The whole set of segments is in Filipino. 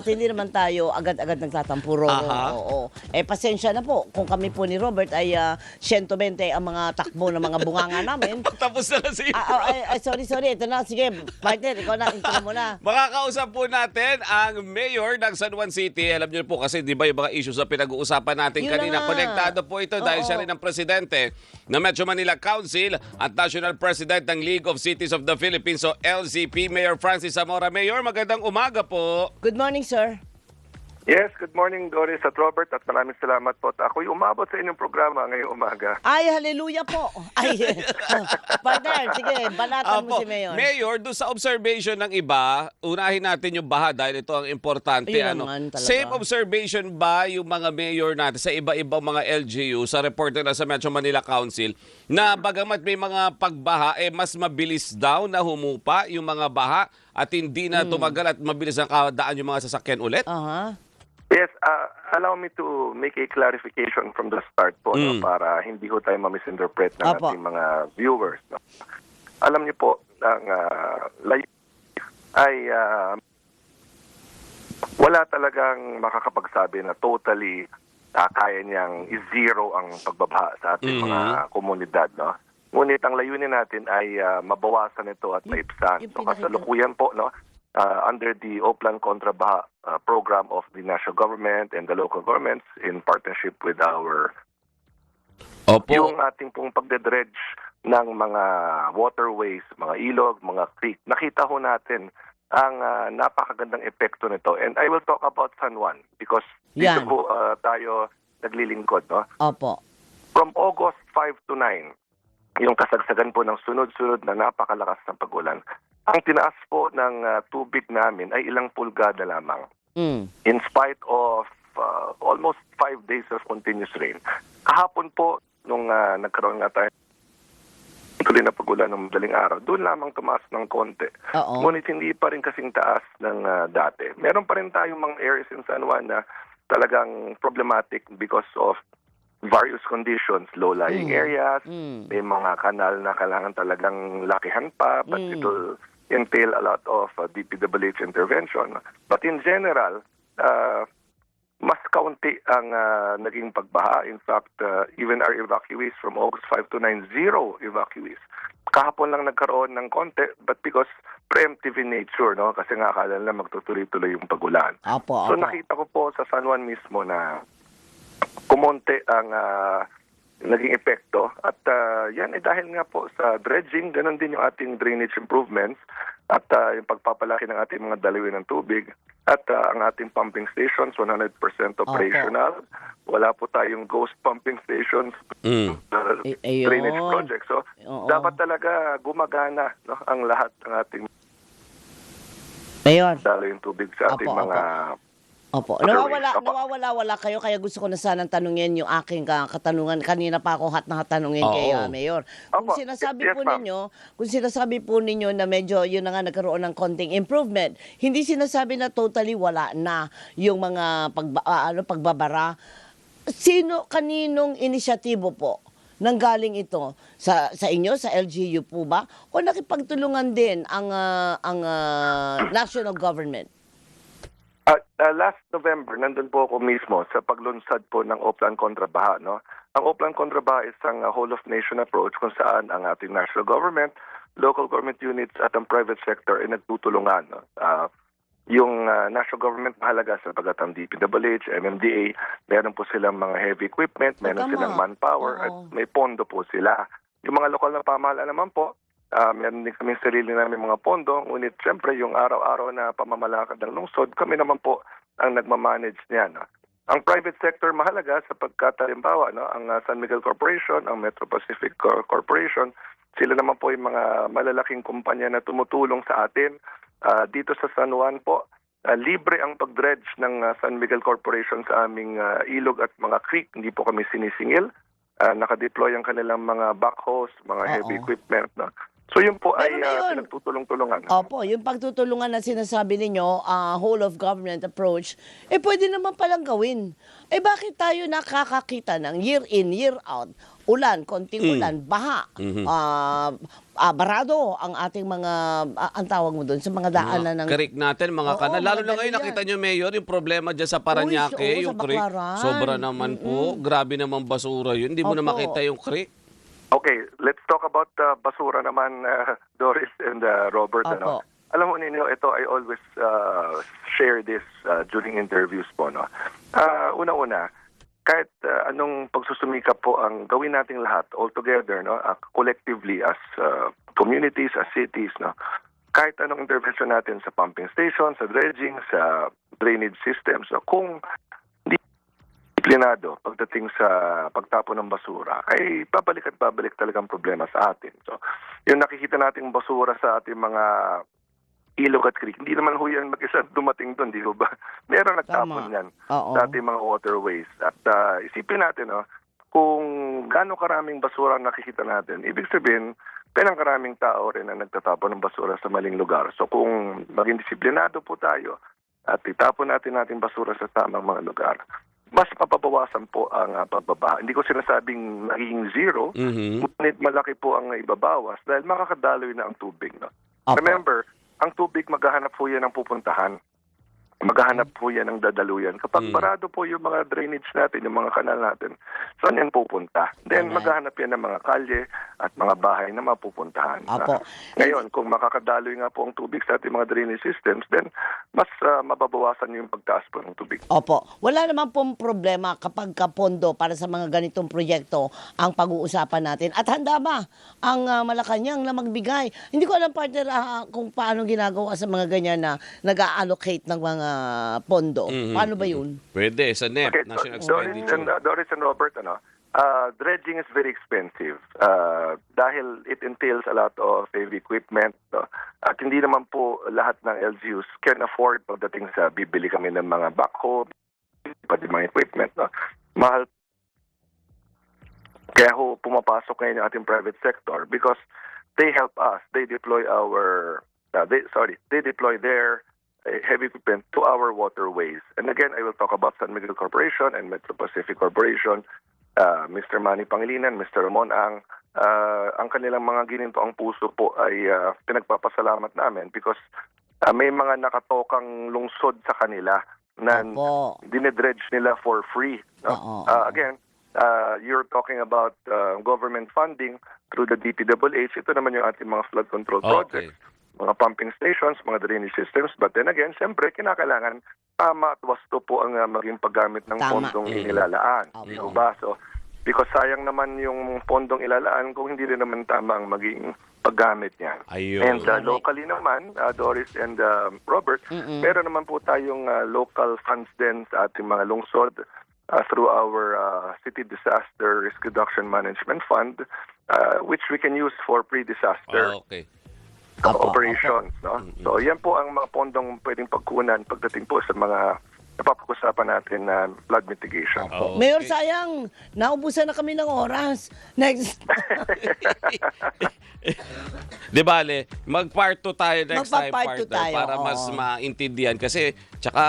Hindi naman tayo agad-agad nagtatampuro. Aha. Oo. Pasensya na po kung kami po ni Robert ay 120 ang mga takbo ng mga bunganga namin. Tapos na kasi. Sorry. Ito na. Sige, partner, ikaw na. Intro mo na. Makakausap po natin ang mayor ng San Juan City. Alam niyo po kasi di ba yung mga issues na pinag-uusapan natin Yun kanina. na nga. Konektado po ito dahil Oo. siya rin ang presidente ng Metro Manila Council at National President ng League of Cities of the Philippines o LCP, Mayor Francis Zamora. Mayor, magandang umaga po. Good morning, sir. Yes, good morning Doris at Robert at maraming salamat po. Ako'y umabot sa inyong programa ngayong umaga. Ay, hallelujah po. Ay, partner, sige, banatan mo Opo. si Mayor. Mayor, doon sa observation ng iba, unahin natin yung baha dahil ito ang importante. Ayun naman talaga. Same observation ba yung mga mayor natin sa iba-ibang mga LGU, sa report na sa Metro Manila Council, na bagamat may mga pagbaha, mas mabilis daw na humupa yung mga baha at hindi na tumagal at mabilis na kadaan yung mga sasakyan ulit? Aha. Yes, allow me to make a clarification from the start po no, para hindi ho tayo ma-misinterpret ng Apo. ating mga viewers. No? Alam niyo po, ang ay wala talagang makakapagsabi na totally kaya niyang i-zero ang pagbabaha sa ating mga komunidad. No? Ngunit ang layunin natin ay mabawasan ito at maibsan. yung So pinakita- kasalukuyan po, no, under the Oplan Kontrabaha program of the national government and the local governments in partnership with our Opo. yung ating pong pagdedredge ng mga waterways, mga ilog, mga creek. Nakita ho natin ang napakagandang epekto nito. And I will talk about San Juan because dito Yan. po tayo naglilingkod. No? Opo. From August 5 to 9, yung kasagsagan po ng sunod-sunod na napakalakas ng pag-ulan, ang tinaas po ng tubig namin ay ilang pulgada lamang. Mm. In spite of almost 5 days of continuous rain. Kahapon po, nung nagkaroon nga tayo tuloy na pag-ulan ng madaling araw, doon lamang tumaas ng konti. Oo. Ngunit hindi pa rin kasing taas ng dati. Meron pa rin tayong mga areas in San Juan na talagang problematic because of various conditions, low-lying areas, may mga kanal na kailangan talagang lakihan pa, but it will entail a lot of DPWH intervention. But in general, mas kaunti ang naging pagbaha. In fact, even our evacuees from August 5 to 9, 0 evacuees. Kahapon lang nagkaroon ng konti, but because preemptive in nature, no? Kasi nga akala nila magtutuloy-tuloy yung pagulan. Opo, So opo. nakita ko po sa San Juan mismo na kumonte ang naging epekto. At yan dahil nga po sa dredging, ganun din yung ating drainage improvements at yung pagpapalaki ng ating mga dalawin ng tubig at ang ating pumping stations 100% operational. Wala po tayong ghost pumping stations Ayun. drainage project. So Oo. dapat talaga gumagana, no, ang lahat ng ating Mayor. dalawin tubig sa ating Opo, mga Opo. Otherwise, opo. Nawawala kayo kaya gusto ko na sanang tanungin yung aking katanungan. Kanina pa ako tanungin kay Oo. Mayor. Opo. Kung sinasabi Yes, po ma'am. ninyo na medyo yun na nga nagkaroon ng konting improvement, hindi sinasabi na totally wala na yung mga pagbabara. Kaninong inisyatibo po nanggaling ito sa inyo, sa LGU po ba? O nakipagtulungan din ang national government? Last November, nandun po ako mismo sa paglunsad po ng Oplan Kontrabaha. No? Ang Oplan Kontrabaha is ang whole-of-nation approach kung saan ang ating national government, local government units at ang private sector ay nagtutulungan. No? Yung national government mahalaga sapagat ang DPWH, MMDA, meron po silang mga heavy equipment, meron Tama. silang manpower, at Oo. may pondo po sila. Yung mga lokal na pamahalaan naman po, meron din kami sarili namin mga pondo, ngunit siyempre yung araw-araw na pamamalakad ng lungsod, kami naman po ang nagmamanage niyan. No? Ang private sector mahalaga sapagkat halimbawa, no, ang San Miguel Corporation, ang Metro Pacific Corporation, sila naman po yung mga malalaking kumpanya na tumutulong sa atin. Dito sa San Juan po, libre ang pag-dredge ng San Miguel Corporation sa aming ilog at mga creek. Hindi po kami sinisingil. Nakadeploy ang kanilang mga backhoes, mga heavy Oo. equipment. No? So yun po ay Pero ngayon- pinagtutulong-tulungan. Opo, yung pagtutulungan na sinasabi ninyo, whole of government approach, pwede naman palang gawin. Bakit tayo nakakakita ng year in, year out, ulan, konting ulan, baha, barado ang ating mga, ang tawag mo doon, sa mga daanan ng... Creek natin, mga Oo, kanal. mga Lalo na ngayon, dali yan. nakita nyo, Mayor, yung problema dyan sa Paranaque, oo, sa yung creek. Baclaran. Sobra naman po. Grabe naman basura yun. Hindi mo na Opo. makita yung creek. Okay, let's talk about basura naman, Doris and Robert. Opo. Ano? Alam mo ninyo, ito, I always share this during interviews po. No? Una-una, kahit anong pagsusumikap po ang gawin nating lahat all together, no? Collectively as communities, as cities, no? Kahit anong intervention natin sa pumping station, sa dredging, sa drainage systems, no? Kung disiplinado pagdating sa pagtapon ng basura, ay babalik at babalik talagang problema sa atin. So, yung nakikita nating basura sa ating mga ilog at creek, hindi naman ho yan mag-isa dumating doon, di ho ba? Meron nagtapon Tama. yan Oo. sa ating mga waterways. At isipin natin, no, kung gaano karaming basura ang nakikita natin, ibig sabihin, penang karaming tao rin na nagtatapon ng basura sa maling lugar. So kung maging disiplinado po tayo at itapon natin basura sa tamang mga lugar, mas mapabawasan po ang pagbabaha. Hindi ko sinasabing naging zero, ngunit malaki po ang ibabawas dahil makakadaloy na ang tubig. No? Opo. Remember, ang tubig maghahanap po yan ng pupuntahan. Maghahanap po yan ng dadaluyan. Kapag parado po yung mga drainage natin, yung mga kanal natin, saan yan pupunta? Then maghahanap yan ng mga kalye at mga bahay na mapupuntahan. Opo. Ngayon, kung makakadaloy nga po ang tubig sa ating mga drainage systems, then mas mababawasan yung pagtaas po ng tubig. Opo. Wala naman pong problema kapag pondo para sa mga ganitong proyekto ang pag-uusapan natin. At handa ba ang Malacanang na magbigay? Hindi ko alam, partner, kung paano ginagawa sa mga ganyan na nag-allocate ng mga pondo. Paano ba yun? Pwede, sa NEP, Okay, National Doris Expenditure. Doris and Robert, dredging is very expensive dahil it entails a lot of heavy equipment. No? At hindi naman po lahat ng LGUs can afford pagdating sa bibili kami ng mga backhoe, pati mga equipment. No? Mahal. Kaya ho, pumapasok ngayon yung ating private sector because they help us. They deploy they deploy their heavy equipment to our waterways. And again, I will talk about San Miguel Corporation and Metro Pacific Corporation, Mr. Manny Pangilinan, Mr. Ramon Ang kanilang mga gininto ang puso po ay pinagpapasalamat namin because may mga nakatokang lungsod sa kanila na Opo. dinedredge nila for free. No? Oo. Again, you're talking about government funding through the DPWH. Ito naman yung ating mga flood control projects. Mga pumping stations, mga drainage systems. But then again, siyempre, kinakailangan tama at wasto po ang maging paggamit ng Tama. pondong inilalaan. Opo. Di ba? So, because sayang naman yung pondong ilalaan kung hindi rin naman tama ang maging paggamit niya. Ayun. And locally naman, Doris and Robert, meron naman po tayong local funds din sa ating mga lungsod through our City Disaster Risk Reduction Management Fund, which we can use for pre-disaster Okay. Opo, operations. No? So yan po ang mga pondong pwedeng pagkunan pagdating po sa mga napapag-usapan natin na flood mitigation. Okay. Mayor, sayang, naubusan na kami ng oras. Next. Di bale, mag-part 2 tayo next time, Magpa-part 2 partner, tayo, para oo. mas maintindihan. Kasi, tsaka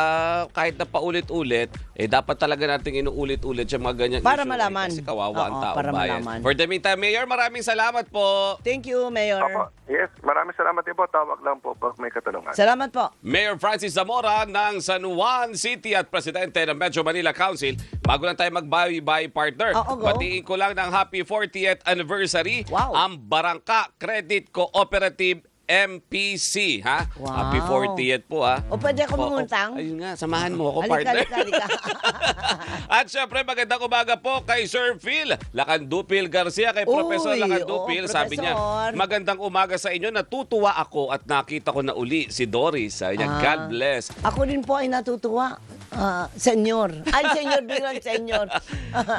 kahit na paulit-ulit, dapat talaga nating inuulit-ulit yung mga ganyan Para issue. malaman. Kasi kawawa ang Oo, tao para bayan. malaman. For the meantime, Mayor, maraming salamat po. Thank you, Mayor. Opo. Yes, maraming salamat din po. Tawag lang po pag may katanungan. Salamat po. Mayor Francis Zamora ng San Juan City at Presidente ng Metro Manila Council. Bago lang tayo mag-bye-bye, partner. Oo, go. Batiin ko lang ng happy 40th anniversary Wow. ang Barangka Credit Cooperative MPC, ha? Wow. Happy 40th po, ha? O, pwede ako Oo. mangutang? Ayun nga, samahan mo ako, Halika, partner. halika. At syempre, magandang umaga po kay Sir Phil Lacandupil Garcia, kay Professor Uy, Lacandupil. oo, Sabi niya, Professor. magandang umaga sa inyo. Natutuwa ako at nakita ko na uli si Doris. Sabi niya, God bless. Ako din po ay natutuwa. Senyor. Ay, senyor, bilang senyor.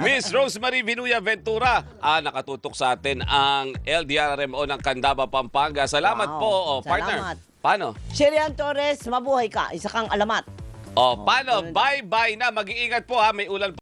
Miss Rosemary Vinuya Ventura, nakatutok sa atin ang LDRMO ng Candaba, Pampanga. Salamat Wow. po, partner. Salamat. Paano? Sherian Torres, mabuhay ka. Isa kang alamat. Paano? Bye-bye na. Mag-iingat po, ha. May ulan